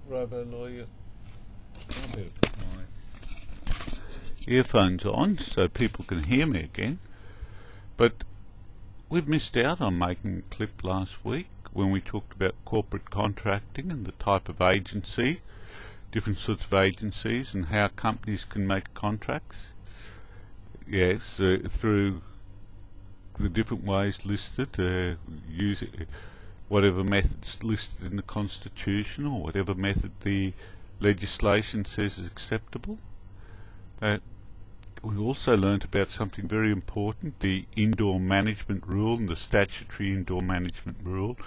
Robo Lawyer. I better put my earphones on so people can hear me again. But we've missed out on making a clip last week when we talked about corporate contracting and the type of agency, different sorts of agencies, and how companies can make contracts. Yes, through the different ways listed, use whatever methods listed in the Constitution or whatever method the legislation says is acceptable. We also learnt about something very important, the indoor management rule and the statutory indoor management rule.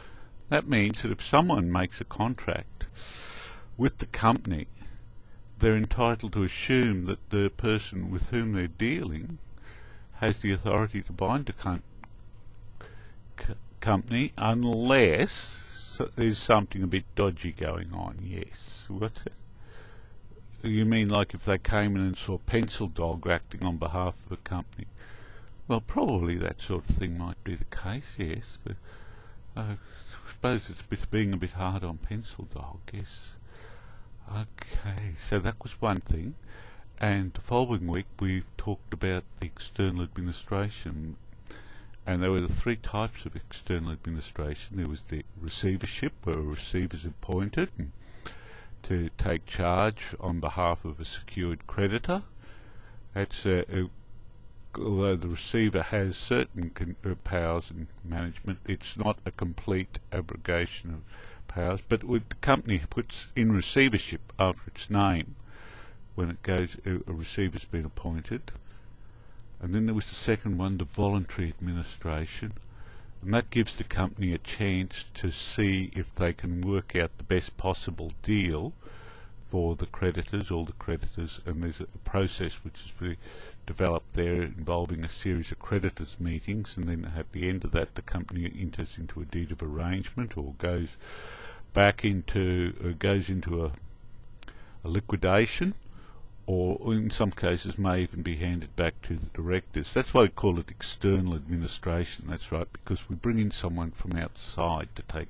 That means that if someone makes a contract with the company, they're entitled to assume that the person with whom they're dealing has the authority to bind the company unless there's something a bit dodgy going on. Yes. What's it? You mean like if they came in and saw Pencil Dog acting on behalf of a company? Well, probably that sort of thing might be the case, yes, but I suppose it's being a bit hard on Pencil Dog, yes. Okay, so that was one thing, and the following week we talked about the external administration, and there were the three types of external administration. There was the receivership, where a receiver is appointed to take charge on behalf of a secured creditor. That's although the receiver has certain powers in management, it's not a complete abrogation of powers, but the company puts in receivership after its name when it goes, a receiver's been appointed. And then there was the second one, the voluntary administration, and that gives the company a chance to see if they can work out the best possible deal for the creditors, all the creditors, and there's a process which is really developed there involving a series of creditors meetings, and then at the end of that the company enters into a deed of arrangement or goes into a liquidation, or in some cases may even be handed back to the directors. That's why we call it external administration, that's right, because we bring in someone from outside to take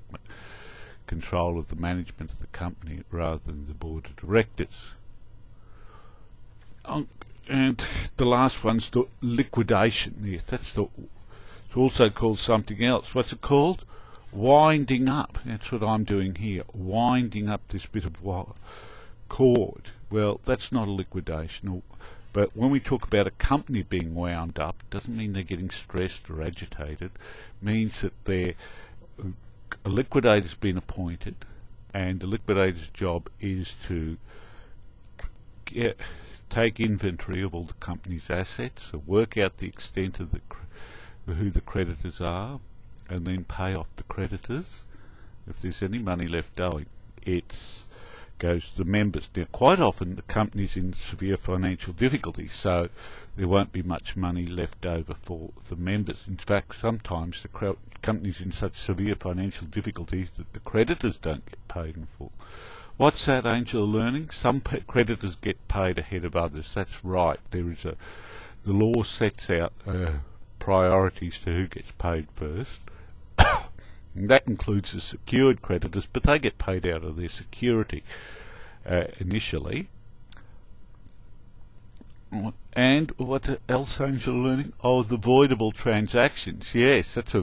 control of the management of the company rather than the board of directors. And the last one's the liquidation. Yes, it's also called something else. What's it called? Winding up. That's what I'm doing here, winding up this bit of cord. Well, that's not a liquidation. But when we talk about a company being wound up, it doesn't mean they're getting stressed or agitated. It means that a liquidator's been appointed, and the liquidator's job is to take inventory of all the company's assets, so work out the extent of who the creditors are, and then pay off the creditors. If there's any money left owing, it goes to the members. Now, quite often the company's in severe financial difficulty, so there won't be much money left over for the members. In fact, sometimes the company's in such severe financial difficulty that the creditors don't get paid in full. What's that, Angel Learning? Some creditors get paid ahead of others. That's right. There is the law sets out priorities to who gets paid first. And that includes the secured creditors, but they get paid out of their security initially. And what else, Angel Learning? Oh, the voidable transactions. Yes, that's a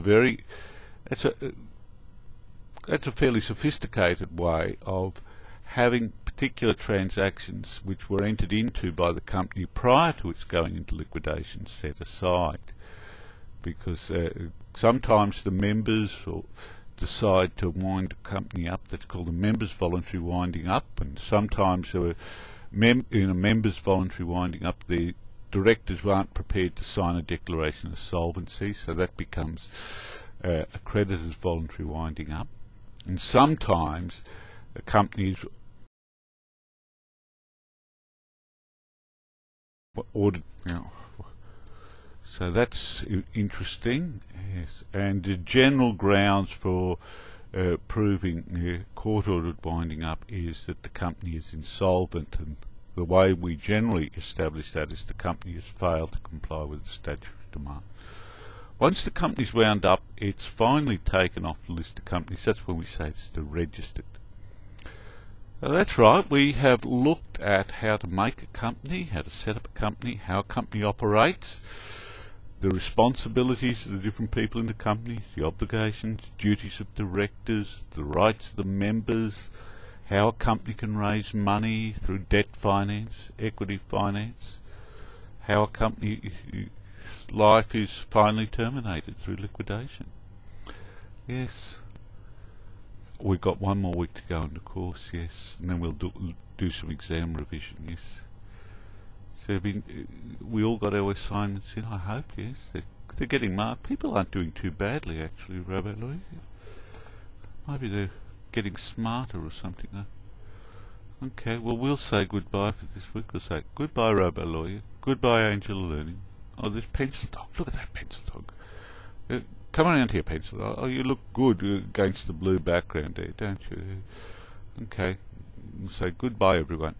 fairly sophisticated way of having particular transactions which were entered into by the company prior to its going into liquidation set aside, because sometimes the members decide to wind a company up. That's called a members' voluntary winding up, and sometimes in a members' voluntary winding up, the directors aren't prepared to sign a declaration of solvency, so that becomes a creditor's voluntary winding up. And sometimes a company's ordered. So that's interesting, yes. And the general grounds for proving court-ordered winding up is that the company is insolvent, and the way we generally establish that is the company has failed to comply with the statutory demand. Once the company's wound up, it's finally taken off the list of companies. That's when we say it's deregistered. That's right. We have looked at how to make a company, how to set up a company, how a company operates, the responsibilities of the different people in the company, the obligations, duties of directors, the rights of the members, how a company can raise money through debt finance, equity finance, how a company's life is finally terminated through liquidation. Yes. We've got one more week to go in the course, yes, and then we'll do some exam revision, yes. So we all got our assignments in, I hope, yes. They're getting marked. People aren't doing too badly, actually, Robo-Lawyer. Maybe they're getting smarter or something, though. Okay, well, we'll say goodbye for this week. We'll say goodbye, Robo-Lawyer. Goodbye, Angel Learning. Oh, there's Pencil Dog. Look at that Pencil Dog. Come around here, Pencil. Oh, you look good against the blue background there, don't you? Okay. We'll say goodbye, everyone.